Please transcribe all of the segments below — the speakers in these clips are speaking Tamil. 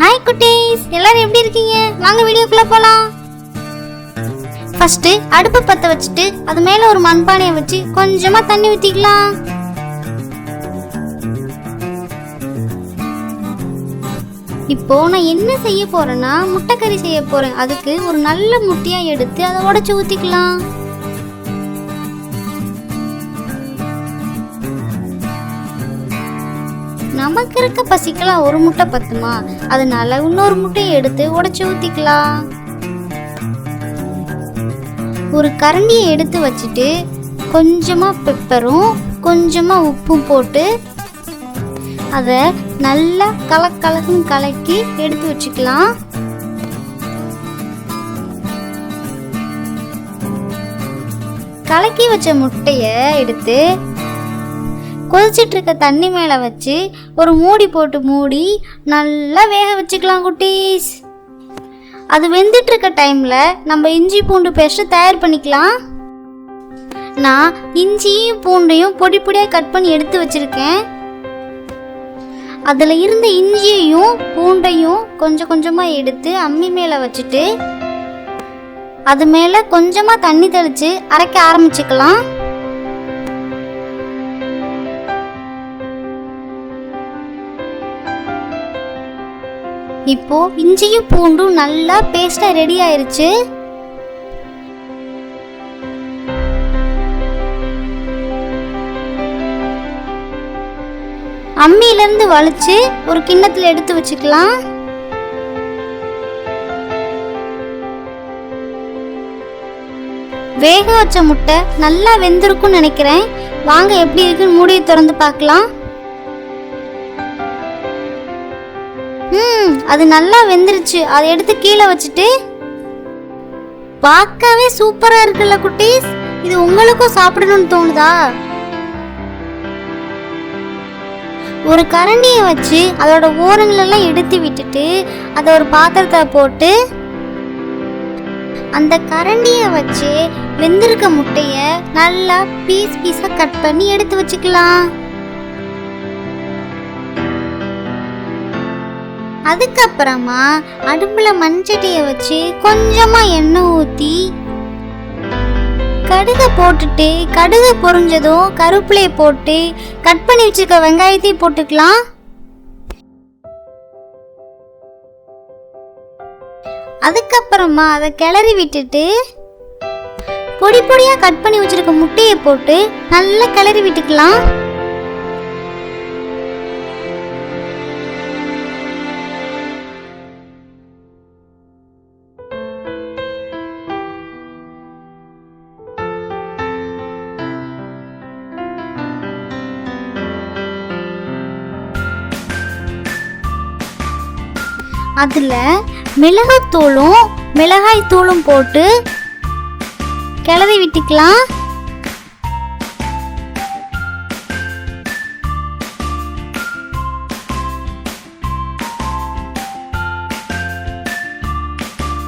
ஹாய் குட்டீஸ், எல்லாரும் எப்படி இருக்கீங்க? வாங்க வீடியோக்குள்ள போலாம். ஃபர்ஸ்ட் அடுப்பு பத்த வச்சுட்டு அது மேல ஒரு மண்பானையை வச்சு கொஞ்சமா தண்ணி ஊத்திக்கலாம். இப்போ நான் என்ன செய்ய போறேன்னா முட்டைக்கறி செய்ய போறேன். அதுக்கு ஒரு நல்ல முட்டையா எடுத்து அதை உடைச்சு ஊத்திக்கலாம். நமக்கு இருக்க பசிக்கலாம் ஒரு முட்டை பத்துமா, அதனால இன்னொரு முட்டையை எடுத்து உடைச்சு ஊத்திக்கலாம். ஒரு கரண்டியை எடுத்து வச்சுட்டு கொஞ்சமா பெப்பரும் கொஞ்சமா உப்பும் போட்டு அதை நல்லா கலக்கலன்னு கலக்கி எடுத்து வச்சுக்கலாம். கலக்கி வச்ச முட்டைய எடுத்து கொதிச்சிட்டு இருக்க தண்ணி மேல வச்சு ஒரு மூடி போட்டு மூடி நல்லா வேக வச்சுக்கலாம் குட்டீஸ். அது வெந்துட்டு இருக்க டைம்ல நம்ம இஞ்சி பூண்டு பேஸ்ட் தயார் பண்ணிக்கலாம். நான் இஞ்சியும் பூண்டையும் பொடி பொடியா கட் பண்ணி எடுத்து வச்சிருக்கேன். அதுல இருந்த இஞ்சியையும் பூண்டையும் கொஞ்சம் கொஞ்சமா எடுத்து அம்மி மேல வச்சுட்டு அது மேல கொஞ்சமா தண்ணி தெளிச்சு அரைக்க ஆரம்பிச்சுக்கலாம். இப்போ இஞ்சியும் பூண்டும் நல்லா பேஸ்டா ரெடி ஆயிருச்சு. அம்மியில இருந்து வலிச்சு ஒரு கிண்ணத்துல எடுத்து வச்சுக்கலாம். வேக வச்ச முட்டை நல்லா வெந்திருக்கும்னு நினைக்கிறேன். வாங்க எப்படி இருக்குன்னு மூடியை திறந்து பார்க்கலாம். அது நல்லா வெந்துருச்சு. அதை எடுத்து கீழே வச்சுட்டு பார்க்கவே சூப்பரா இருக்குல்ல குட்டீஸ். இது உங்களுக்கும் சாப்பிடணும்னு தோணுதா? ஒரு கரண்டியை வச்சு அதோட ஓரங்களெல்லாம் எடுத்து விட்டுட்டு அதை ஒரு பாத்திரத்தை போட்டு அந்த கரண்டியை வச்சு வெந்திருக்க முட்டைய நல்லா பீஸ் பீஸா கட் பண்ணி எடுத்து வச்சுக்கலாம். அதுக்கப்புறமா அடுப்புல மண்சட்டியை வச்சு கொஞ்சமா எண்ணெய் ஊத்தி கடுகை போட்டுட்டு கடுகு பொரிஞ்சதும் கருவேப்பிலையை போட்டு கட் பண்ணி வச்சிருக்க வெங்காயத்தை போட்டுக்கலாம். அதுக்கப்புறமா அதை கிளறி விட்டுட்டு பொடி பொடியா கட் பண்ணி வச்சிருக்க முட்டையை போட்டு நல்லா கிளறி விட்டுக்கலாம். அதுல மிளகுத்தூளும் மிளகாய் தூளும் போட்டு கிளறி விட்டுக்கலாம்.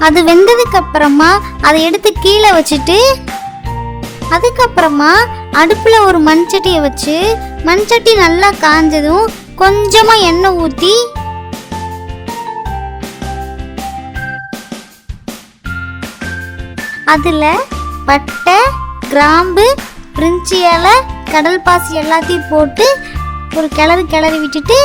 அது வெந்ததுக்கு அப்புறமா அதை எடுத்து கீழே வச்சுட்டு அதுக்கப்புறமா அடுப்புல ஒரு மண்சட்டியை வச்சு மண்சட்டி நல்லா காஞ்சதும் கொஞ்சமா எண்ணெய் ஊத்தி அதுல பட்டை கிராம்பு பிரிஞ்சி இலை கடல் பாசி எல்லாத்தையும் போட்டு ஒரு கிளறி விட்டுட்டு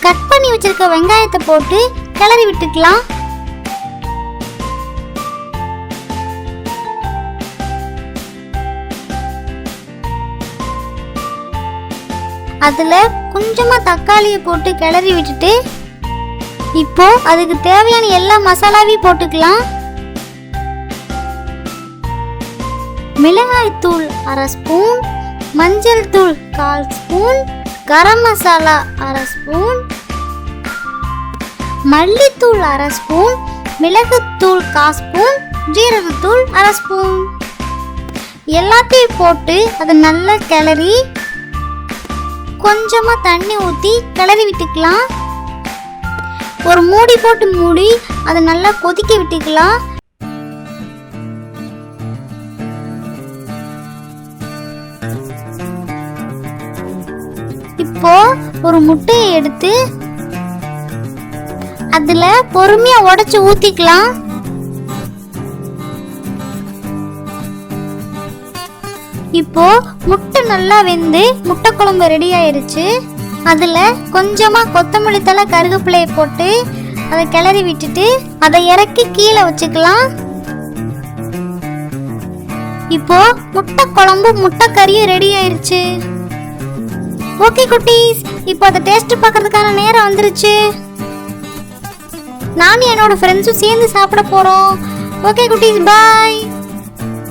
கட் பண்ணி வச்சிருக்க வெங்காயத்தை போட்டு கிளறி விட்டுக்கலாம். அதுல கொஞ்சமா தக்காளியை போட்டு கிளறி விட்டுட்டு இப்போ அதுக்கு தேவையான எல்லா மசாலாவையும் போட்டுக்கலாம். மிளகாய் தூள் 1/2 ஸ்பூன், மஞ்சள் தூள் 1/4 ஸ்பூன், கரம் மசாலா 1/2 ஸ்பூன், மல்லித்தூள் 1/2 ஸ்பூன், மிளகுத்தூள் 1/4 ஸ்பூன், ஜீரகத்தூள் 1/2 ஸ்பூன் எல்லாத்தையும் போட்டு அதை நல்லா கிளறி கொஞ்சமா தண்ணி ஊற்றி கிளறி விட்டுக்கலாம். ஒரு மூடி போட்டு மூடி அதை நல்லா கொதிக்க விட்டுக்கலாம். இப்போ ஒரு முட்டையை எடுத்து அதுல பொறுமையா உடைச்சு ஊத்திக்கலாம். இப்போ முட்டை நல்லா வெந்து முட்டை குழம்பு ரெடி ஆயிருச்சு. அதுல கொஞ்சமா கொத்தமல்லி தழை கருவேப்பிலையை போட்டு அதை கிளறி விட்டுட்டு அதை இறக்கி கீழே வச்சுக்கலாம். இப்போ முட்டை குழம்பு முட்டை கறியும் ரெடி ஆயிருச்சு. ஓகே குட்டீஸ், இப்போ அதை டேஸ்ட் பார்க்கறதுக்கான நேரம் வந்துருச்சு. நானும் என்னோட ஃப்ரெண்ட்ஸும் சேர்ந்து சாப்பிட போறோம். ஓகே குட்டீஸ், பாய்.